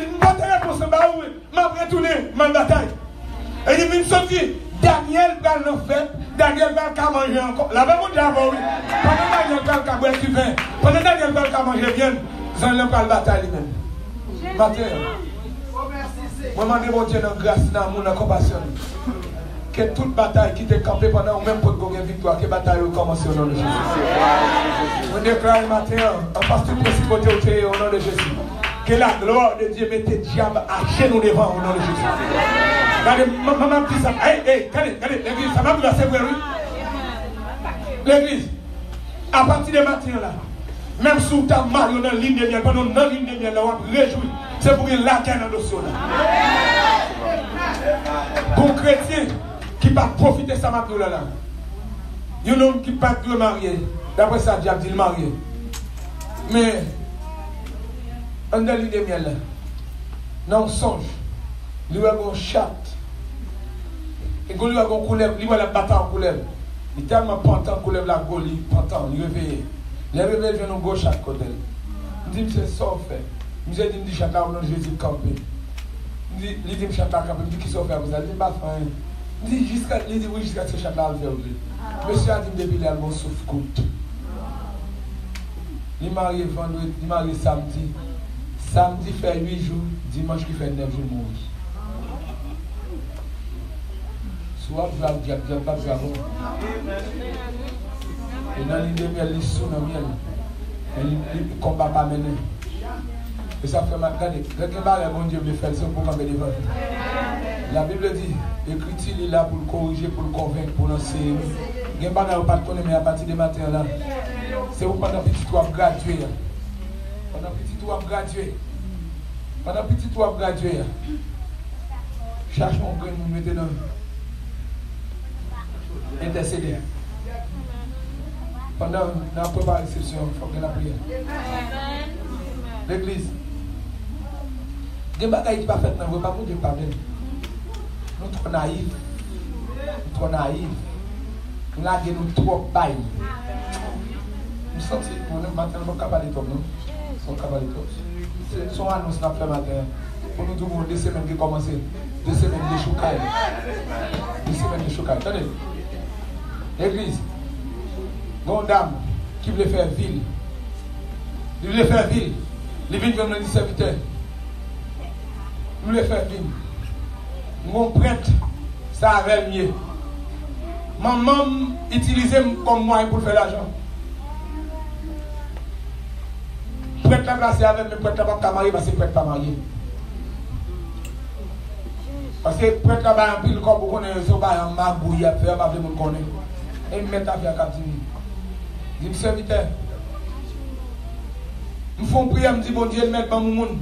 Une bataille pour ce baou, m'a retourné ma bataille. Et il vient sortir. Daniel va le faire. Daniel va manger encore. La même chose avant, oui. Pendant Daniel va boire du vin. Pendant Daniel va manger bien. Vous allez pas la bataille lui-même. Matin. Moi, je demande mon Dieu dans grâce, dans l'amour, dans la compassion. Que toute bataille qui t'est campée pendant ou même pour gagner victoire, que bataille commence au nom de Jésus. On déclare le matin, on passe toute principauté au nom de Jésus. Que la gloire de Dieu mette le diable à genoux devant au nom de Jésus. Regardez, maman dit ça. Regardez, l'église, ça m'a dit la sévère, oui. l'église, à partir de matin là, même si tu as marié dans la ligne de miel, pendant la ligne de miel, là, on va réjouir. C'est pour une laquelle dans le dossier là. Pour chrétien qui ne va pas profiter de sa matin là. Il y a un homme qui ne va pas marier. D'après ça, diable dit le marié. Mais, on a l'idée de miel là. Non, songe. Il y a un chat. Et il y a un couleur. Il y a la bataille en couleur. Il est tellement pantant qu'on lève la gueule, il pantant, il réveille. Les réveils viennent au gauche à côté. Il dit, c'est ça fait. Il dit, chat là, on a Jésus campé. Il dit, chat là, campé. Il dit, qui s'en fait vous? Il dit, pas fin. Il dit, jusqu'à ce chat là, il dit, monsieur a dit, depuis là, il souffle courte. Il est marié vendredi, il est marié samedi. Samedi fait 8 jours, dimanche qui fait 9 jours, il mourit. Soit vous avez dit, pas de savon. Et dans l'idée, il y a les sous dans le miel. Et le combat pas mené. Et ça fait mal. Regardez, quand bon Dieu me fait, c'est pour camper devant. La Bible dit, écrit-il est là pour le corriger, pour le convaincre, pour l'enseigner. Il n'y a pas de connaître, mais à partir du matin là, c'est pour pendant petit toi graduer. Pendant petit toi graduer. Pendant petit toi graduer. Cherche mon grain, nous mettez dans intercéder. Pendant la préparation, il faut que la prière. L'église. Des bagailles qui ne sont pas faites, nous ne pouvons pas vous pardonner. Nous sommes trop naïfs. Nous sommes trop naïfs. Nous avons trop bail. Nous sommes matin, nous sommes capables de tout. Nous sommes capables de tout. C'est son annonce qu'on a fait matin. Pour nous trouver 2 semaines qui commencent. 2 semaines de choucaille. 2 semaines de choucaille. Attendez. L'église. Une dame qui voulait faire ville. Il voulait faire ville. Les villes viennent nous serviteurs. Il voulait faire ville. Mon prêtre, ça avait mieux. Maman utilisait comme moyen pour faire l'argent. Prêtre la placé avec mes prêtres pas marié parce que prêtre pas marié. Parce que prêtre là en pile comme vous connaissez, ça va en magouille à faire, pas de monde connaît. Et il met à faire captivité. Je dis serviteur. Je fais une prière, je dis bon Dieu, mettre dans mon monde.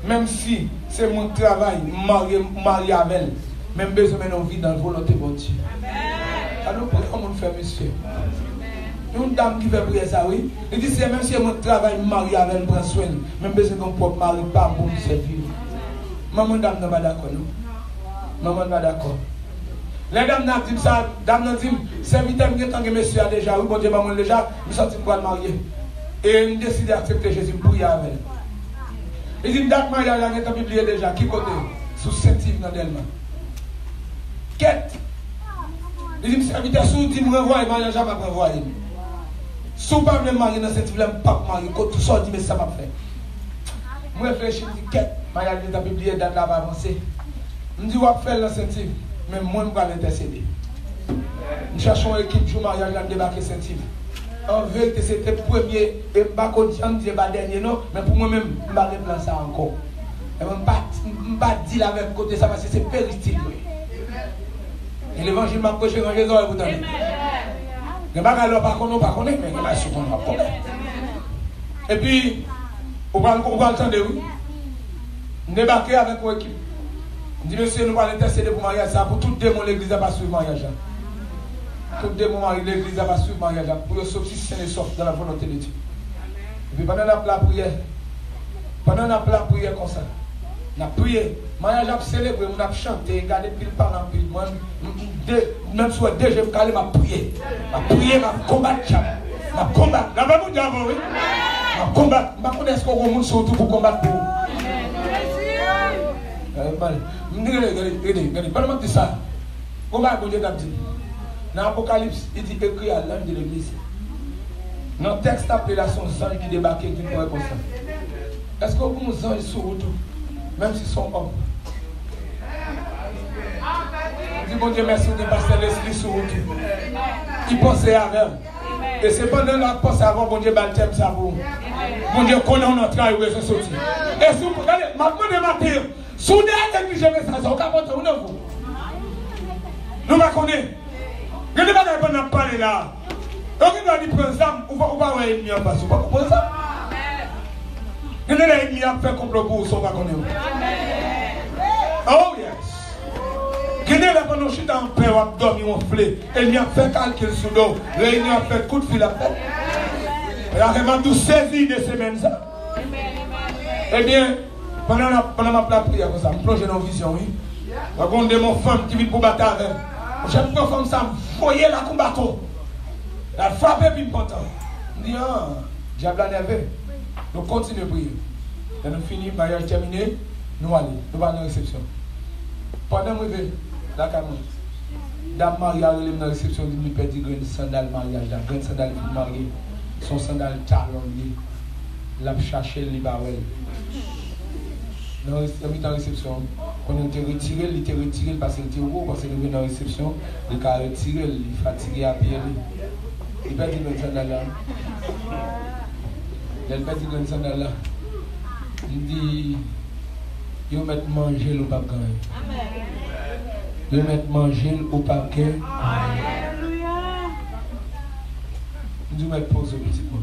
Même si c'est mon travail, marié avec elle. Même besoin de nos vies dans la volonté de mon Dieu. Alors, comment on fait, monsieur? Une dame qui fait prier ça, oui. Il dit, c'est même si mon travail, marié avec elle, prend soin. Même besoin de mon propre mari, pas pour me servir. Maman, dame, n'est pas d'accord, non? Maman, n'est pas d'accord. Les dames n'ont dit ça, dame n'ont dit, serviteur, je tant que monsieur a déjà, oui, bon Dieu, maman déjà, je suis pour le marier. Et je décide d'accepter Jésus pour y aller. Il dit, date mariage, il y a un biblié déjà, qui côté? Sous Saint-Yves dans Delma. Quête. Il dit, serviteur, si vous dites, me renvoyer, mariage, je vais me renvoyer. Si vous ne pouvez pas me marier dans Saint-Yves, je ne vais pas me marier. Quand tout ça, dit, mais ça m'a fait. Je réfléchis, je dis, quête, mariage, dans le biblié, date là, va avancer. Je dis, on va faire dans Saint-Yves. Mais moi, je vais l'intercéder. Nous cherchons une équipe pour mariage dans le débarquer Saint-Yves. En vérité, c'était le premier, et je ne sais pas si dernier, non, mais pour moi-même, je ne vais pas replacer ça encore. Je ne vais pas dire avec côté ça parce que c'est péristyle. Et l'évangile m'a prêché dans Jésus, vous donnez. Je ne vais pas dire pas connaître, mais je ne vais pas sûr qu'on va connaître. Et puis, on va entendre, oui. Débarquer avec une équipe. Je dis, monsieur, nous allons intercéder pour le mariage. Ça, pour tout démon, l'église n'a pas suivi le mariage. Tout démon, l'église n'a pas suivi le mariage. Pour le sauver, si c'est sauf dans la volonté de Dieu. Et puis pendant la prière, comme ça, on a prié. Le mariage a célébré, on a chanté, regardé pile par la pile. Même soit deux, je me calme, je prié. Je prié, je combattre. Je combattre. La Bible dit avant, oui. Je combattre. Je connais ce qu'on a surtout pour combattre pour vous. Regardez, pas de ça. Comment Dieu t'a dit? Dans l'Apocalypse, il dit écrit à l'âme de l'église. Dans le texte d'appellation, anges qui débarquent qui pourrait comme ça. Est-ce que vous anges sur route, même s'ils sont hommes? Je dis bon Dieu merci de passer l'esprit sur route. Il pensait avant. Et c'est pendant la pensée avant, bon Dieu, le thème ça pour. Bon Dieu, connaît notre travail, où est-ce sorti. Et si vous regardez, maintenant de matin, soudain, négligez ça, ça, on capote, on a vous. Nous ne connaissons pas. Je ne vais pas parler là. Donc, il doit dire, prends ça, ou pas avoir ennemi en face, ou pas comprendre ça. Il y a des ennemis qui ont fait complot pour son pas connaître. Oh yes. Il y a des gens qui ont chuté en paix, ou ont dormi, ou ont flé. Et il y a fait calcul sur l'eau. Réunion a fait coup de fil à fait. Et là, il m'a tout saisi de ces mêmes ça. Eh bien, pendant ma prière comme ça, je me plonge dans la vision, oui. Je regarde mon femme qui vient pour battre avec. J'aime pas comme ça, je voyais la combattant. Elle a frappé puis me content. Je dis, ah, diable a nervé. Nous continuons à prier. Et nous finissons, mariage terminé, nous allons dans la réception. Pendant que je vais, la caméra, dame Marie a dans la réception, elle me perd une sandale mariage, la grande sandale qui mariée, son sandale talon, l'a cherché, il va dans la réception, quand il était retiré parce qu'il était haut, parce qu'il était dans la réception, il a retiré, il est fatigué à pied. Il perd une sandale là. Il perd une sandale là. Il dit, il va mettre manger au papier. Il va mettre manger au papier. Il dit, mettre pause au petit mot.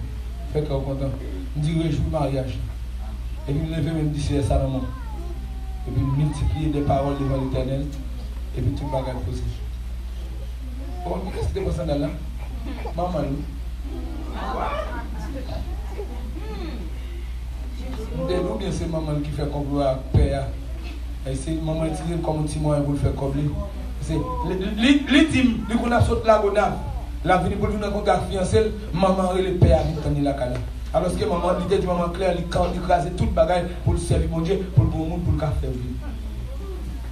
Fait qu'on est content. Il dit, réjouis le mariage. Et puis, il lève même d'ici à Salomon. Et puis, multiplier des paroles devant l'Éternel. Et puis, tout le bagage posé. Oh, qu'est-ce que c'était pour ça là? Maman, nous, bien c'est maman qui fait complot à père. Et c'est maman qui dit comme un petit moyen pour le faire combler. C'est l'intime, lui qu'on a sauté la gonave. La vie pour venir contre la fiancée, maman et le père qui ont la cala. Alors que maman, l'idée de maman Claire, il crase tout le bagage pour le servir mon Dieu, pour le bon monde, pour le café.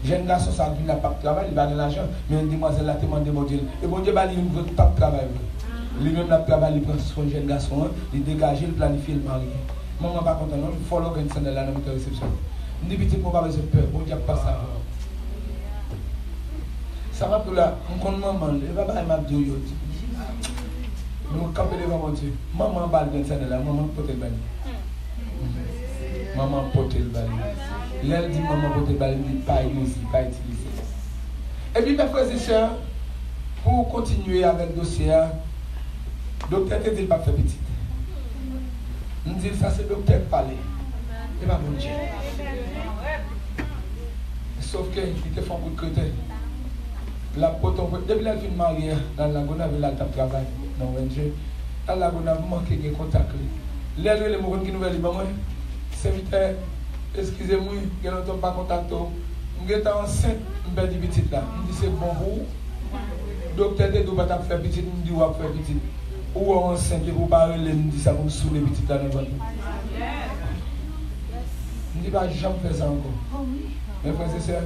Jeune garçon, ça n'a pas de travail, il va de l'argent, mais une demoiselle a demandé mon Dieu. Et mon Dieu, il ne veut pas de travail. Lui-même, le travail, il prend son jeune garçon, il dégage, il planifie le mari. Maman pas content, non, il faut l'organiser dans la réception. Je dis, petit, mon papa, j'ai peur, bon Dieu, pas ça. Ça va pour là, on compte maman, le papa, il m'a dit, nous camper devant mon Dieu. Maman va dans cette là, maman porte le bal. Maman porte le bal. L'elle dit maman porte le bal, il dit pas utiliser, pas utiliser. Et puis mes frères et sœurs, pour continuer avec le dossier, le docteur ne dit pas faire petit. On dit ça c'est le docteur qui parle. Et pas mon Dieu. Sauf qu'il te fait un coup de crétin. La poton, depuis la vie de mariée, dans la gona avait la table de travail. Non, Dieu. Dans la gona, vous manquez de contact. L'aide les mots qui nous veulent dire, serviteur, excusez-moi, je n'entends pas contact. Je suis enceinte, je suis petit là. Je dis c'est bon pour vous. Docteur, tu ne dois pas faire petit, je dis ou faire petit. Ou enceinte, vous parlez, je dis ça pour saouler petit là dans le ventre. Je ne dis pas, jamais faire ça encore. Mes frères et sœurs,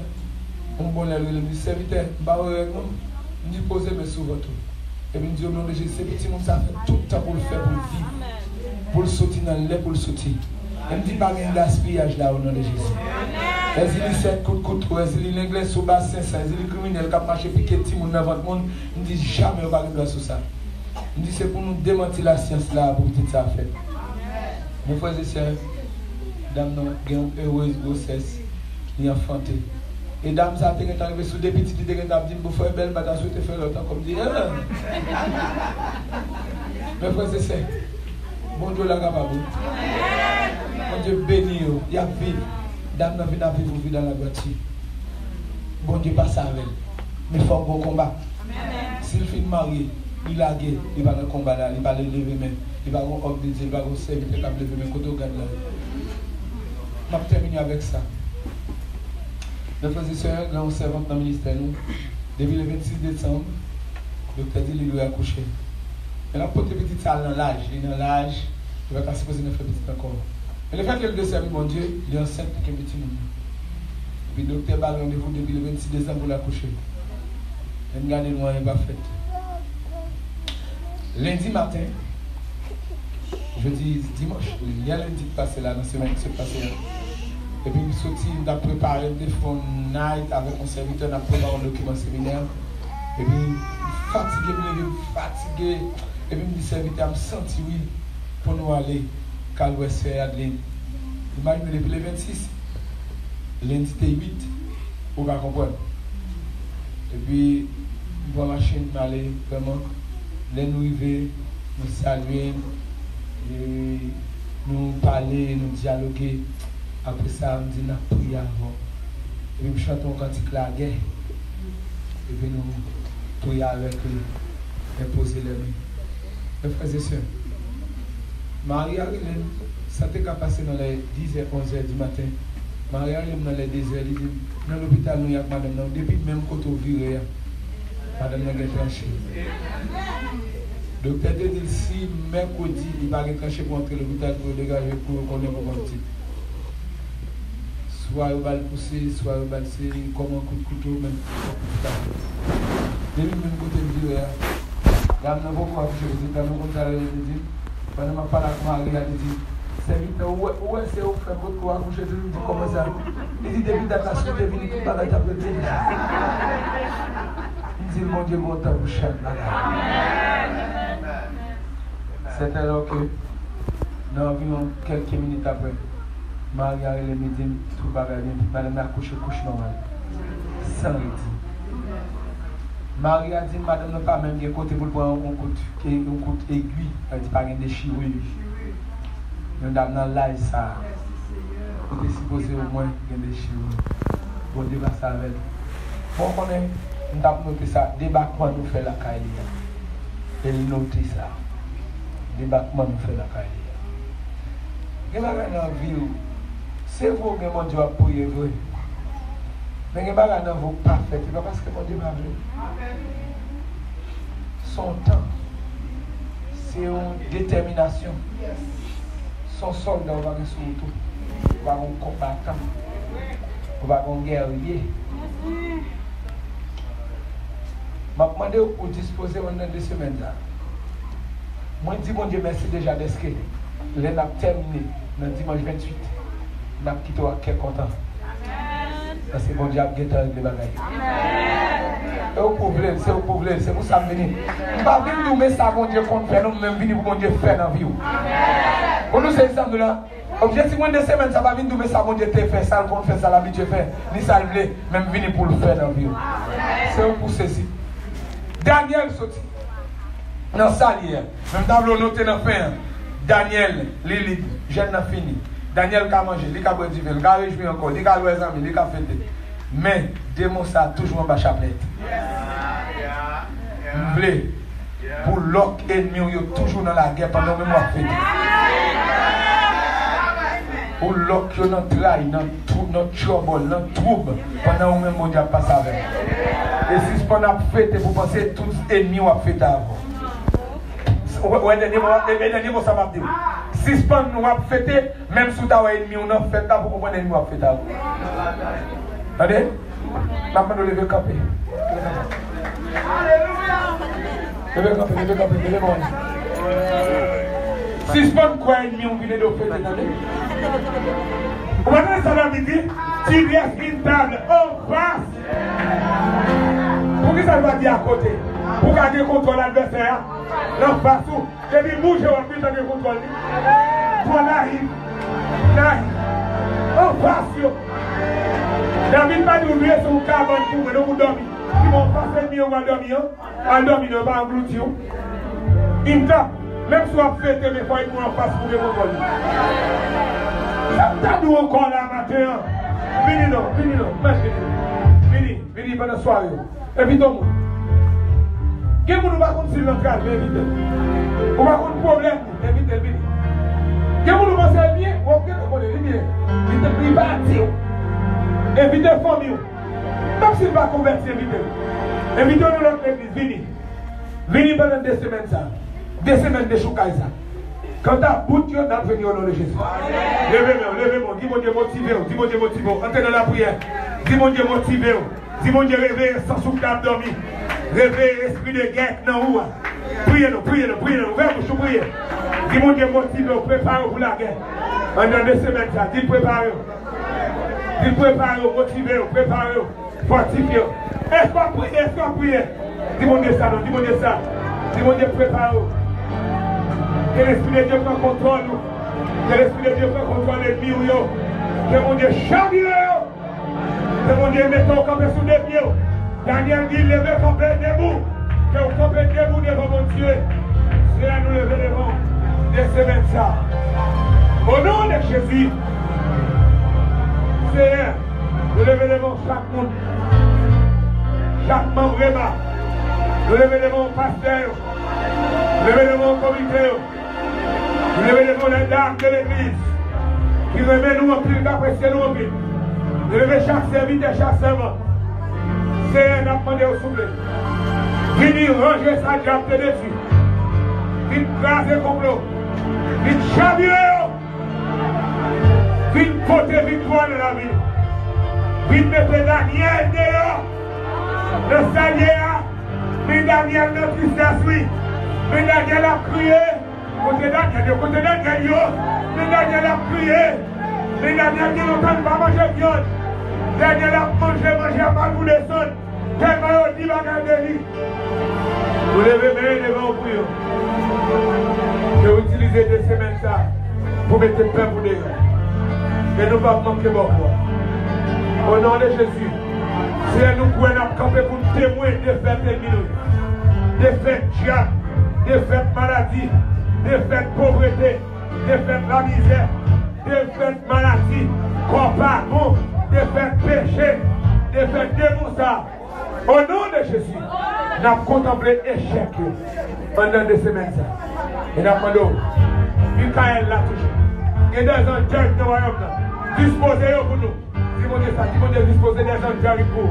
on bon le serviteur, je dis posez mes sous votre. Et puis je dis au nom de Jésus, c'est petit monde, ça fait tout le temps pour le faire, pour le vivre, pour le sortir dans l'air, pour le sortir. Et je dis pas qu'il y a un gaspillage là au nom de Jésus. Et il dit 7 coups de couteau, et il dit l'anglais sous bas 500, et il dit criminel qui a marché piqué petit monde dans votre monde, je dis jamais on va arriver sur ça. Je dis c'est pour nous démentir la science là, pour tout ça fait. Mes frères et sœurs, dame, nous avons une heureuse grossesse, et enfanté. Et dame, ça a arrivé sous des petits qui ont dit, vous faites belle, madame, je vais faire longtemps comme dit. Mes frères et sœurs, bon Dieu l'a capable. Bon Dieu béni, il y a vie. Dame n'a pas vivre dans la voiture. Bon Dieu passe avec elle. Mais il faut un bon combat. S'il finit marié, il a gué, il va dans le combat là, il va le lever même. Il va homme de Dieu, il va servir, il va lever même. Quand on regarde là. Je vais terminer avec ça. Mes frères et sœurs, là on servante dans le ministère, nous, depuis le 26 décembre, le docteur dit qu'il doit accoucher. Mais là, pour te petit ça dans l'âge, il est dans l'âge, il va passer poser 9 petits encore. Mais le fait qu'elle doit servir mon Dieu, il est enceinte pour qu'un petit moment. Et puis le docteur va rendez-vous depuis le 26 décembre pour l'accoucher. Elle me garde le moyen, pas fait. Lundi matin, jeudi, dimanche, il y a lundi passé là, dans la semaine qui s'est passée là. Et puis, il sortit, il a préparé des fonds night avec mon serviteur, il a préparé un document séminaire. Et puis, fatigué. Et puis, il me dit, serviteur, je me sens, oui, pour nous aller, qu'à l'ouest, à Adeline. Imaginez, depuis le 26, lundi, c'était 8, on va comprendre. Et puis, je vois ma chaîne m'aller, vraiment. les nous arriver, nous saluer, nous parler, nous dialoguer. Après ça, on dit nous prier avant. Et puis nous chantons cantique la guerre. Et puis nous prions avec lui et poser les mains. Mes frères et sœurs, Marie-Arlène, ça t'est qu'à passer dans les 10h, 11h du matin. Marie-Arlène dans les 2h, elle dit, dans l'hôpital, nous y a madame, depuis même quand on vire, madame n'a pas tranché. Le docteur dit si mercredi, il va trancher pour entrer à l'hôpital pour dégager pour qu'on ait pas petit. Soit il va le pousser, soit il va le serrer, comme un coup de couteau, même. Depuis même côté de vire, il y a un nouveau fois que je dis, dans le contraire, il dit, pendant ma parole avec Marie, il dit, c'est vite, où est-ce que vous faites votre quoi, vous chez vous, comment ça? Il dit, depuis ta casse, tu es venu tout par la table de il dit, mon Dieu, mon temps, vous chante là. C'est alors que, nous environ quelques minutes après, Marie a les médecins, tout va bien, madame a couché normal. Sans rédit. Marie a dit, madame n'a pas même bien côté pour prendre un coup aiguille, elle dit pas une déchirure. Nous avons dans l'ail ça. Il est supposé au moins une déchirure. Bon, débat ça avec. Pour qu'on ait, nous avons noté ça, débattement nous fait la caille. Elle note ça. Débattement nous fait la caille. Il y a dans la vie, c'est vous que mon Dieu a prié vrai. Mais il y a dans vous parfait, c'est pas parce que mon Dieu m'a vu. Son temps, c'est une détermination. Son soldat va être sur tout. On va être un combattant. On va être un guerrier. Je vais demander pour disposer pendant 2 semaines. Moi, je dis mon Dieu merci déjà d'être que nous avons terminé le dimanche 28. Nous avons quitté à quel content. Parce que mon Dieu a guetté les bagages. C'est au problème, c'est au problème, c'est pour ça que je viens. Je ne vais pas venir nous mettre ça, mon Dieu, qu'on fait, nous même venir pour mon Dieu faire dans la vie. Pour nous, c'est ça, là. Objectivement, 2 semaines, ça va venir nous mettre ça, mon Dieu, te fait ça, qu'on fait ça, la vie, Dieu fait. Ni ça, même venir pour le faire dans la vie. C'est pour ceci. Daniel sorti. Dans la salle hier. Même tableau noté dans la fin. Daniel, Lilith, jeune n'a fini. Daniel a mangé, il a boire du vin, il a réjoui encore, il a loué les amis, il a fêté. Mais, démon ça toujours en bas chapelet. Vous voulez, pour l'autre ennemi, il est toujours dans la guerre pendant que moi fêté. Pour l'autre qui est dans le trahi, dans le trouble, dans le trouble, pendant que moi je passe avec. Et si on a fêté, vous pensez que tous les ennemis ont fêté avant. Ouais, dernier mot, ça m'a dit. Si on nous a fêté, même si on a ennemi, on a fêté pour comprendre l'ennemi a fêté avant. Attendez? Maintenant, nous levons le campé. Levez le campé, levez le campé, levez le campé. Si on croit ennemi, on vient de fêter. Attendez? Vous voyez ça va me dire? Tu restes une table en face. Pour qui ça va dire à côté? Pour garder contrôle l'adversaire. En face où? Je dis bouge, on va plus garder contrôle. Toi, n'arrive. En face. David pas nous oublier sur le cabane pour nous dormir. Ils vont passer mieux, on va dormir. On dormir, on va engloutir. Une tape, même si on a fait, mais il faut être en face pour les contrôler. Ça nous encore là matin. Venez pendant la soirée. Invitez-moi. Qu'est-ce que nous va continuer notre calme, invitez. On va avoir un problème, invitez, venez. Qu'est-ce que nous va faire bien, on va faire bien. Invitez privatif. Invitez famille. Même s'il va convertir, invitez. Invitez-nous dans notre église, venez. Venez pendant 2 semaines ça. 2 semaines de choukaï ça. Quand tu as bout, tu as venu au nom de Jésus. Levez-moi, dis mon Dieu motivez-vous, dis mon Dieu motivez-vous. Entrez dans la prière. Dis mon Dieu motivez-vous. Dis mon Dieu réveillez sans souffle d'abdomen. Réveillez l'esprit de guerre dans vous. Priez-nous, ouvrez-vous, priez. Dis mon Dieu motivez-vous, préparez-vous pour la guerre. Pendant 2 semaines ça, dis préparez-vous. Dis préparez-vous, motivez-vous, préparez-vous, fortifiez-vous. Est-ce qu'on prie? Dis mon Dieu ça, non, dis mon Dieu ça. Dis mon Dieu préparez-vous. Que l'Esprit de Dieu prend contrôle. Que l'Esprit de Dieu prend contrôle des vies. Que mon Dieu charge. Que mon Dieu mette au campé sous les pieds. Daniel dit, levez campé debout. Que vous campez debout devant mon Dieu. ça. Au nom de Jésus, Seigneur, nous levons les mains chaque monde, chaque membre vraiment. Nous levons les mains pasteur, nous levons les mains comité, nous levons les mains des dames de l'église, qui remet nous en pile, qui apprécie nous en pile. Nous levons chaque serviteur, chaque servant. Seigneur, nous demandons au souffle. Venez ranger sa diable de dessus. Venez craser complot. Venez chavirer. Venez porter victoire dans la vie. Venez mettre Daniel dehors. Le Seigneur, mais Daniel notre tristesse, oui. Mais Daniel a crié. Côté Daniel, mais Daniel a crié. Mais Daniel qui n'entend pas manger viande. Daniel a mangé à mal pour descendre. Tellement il dit bagarre de lui. Vous levez mes devant vous. Je vais utiliser des semaines ça pour mettre pain pour des gars. Et nous ne pas manquer beaucoup. Au nom de Jésus, c'est nous qui avons campé pour témoigner des fêtes terminées. Des fêtes diable, des fêtes maladie, des fêtes pauvreté, des fêtes la misère, des fêtes maladie, corps pas bon, des fêtes péché, des fêtes démonstra. Au nom de Jésus, nous avons contemplé l'échec pendant des semaines. Et nous avons demandé, Michael l'a toujours. Il y a des gens qui ont dans le royaume. Disposez pour nous. Si mon Dieu, si mon Dieu disposer des gens qui pour.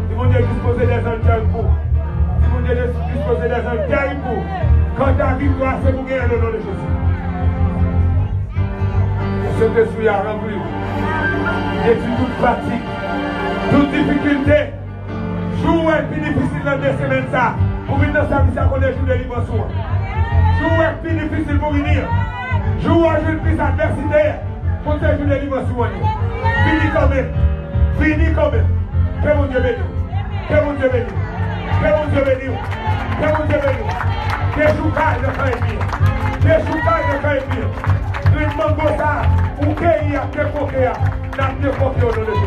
Si mon Dieu disposer des gens qui pour. Si mon Dieu disposer des gens qui pour. Quand ta victoire, c'est pour gagner le nom de Jésus. Cet esprit a rempli. Et toute fatigue, toute difficulté. Jour est plus difficile dans 2 semaines ça. Pour venir dans sa vie, ça qu'on est jour de libération. Jour est plus difficile pour venir. Jour est plus adversité. Pour ce jour de libération. Fini quand même. Fini quand même. Que mon Dieu bénisse. Que mon Dieu bénisse. Que mon Dieu bénisse. Que mon Dieu bénisse. Que choucaille de Kaïmir. Que choucaille de Kaïmir. Une mango ça. Ou qu'il y a que coquet. N'a que coquet au nom de Jésus.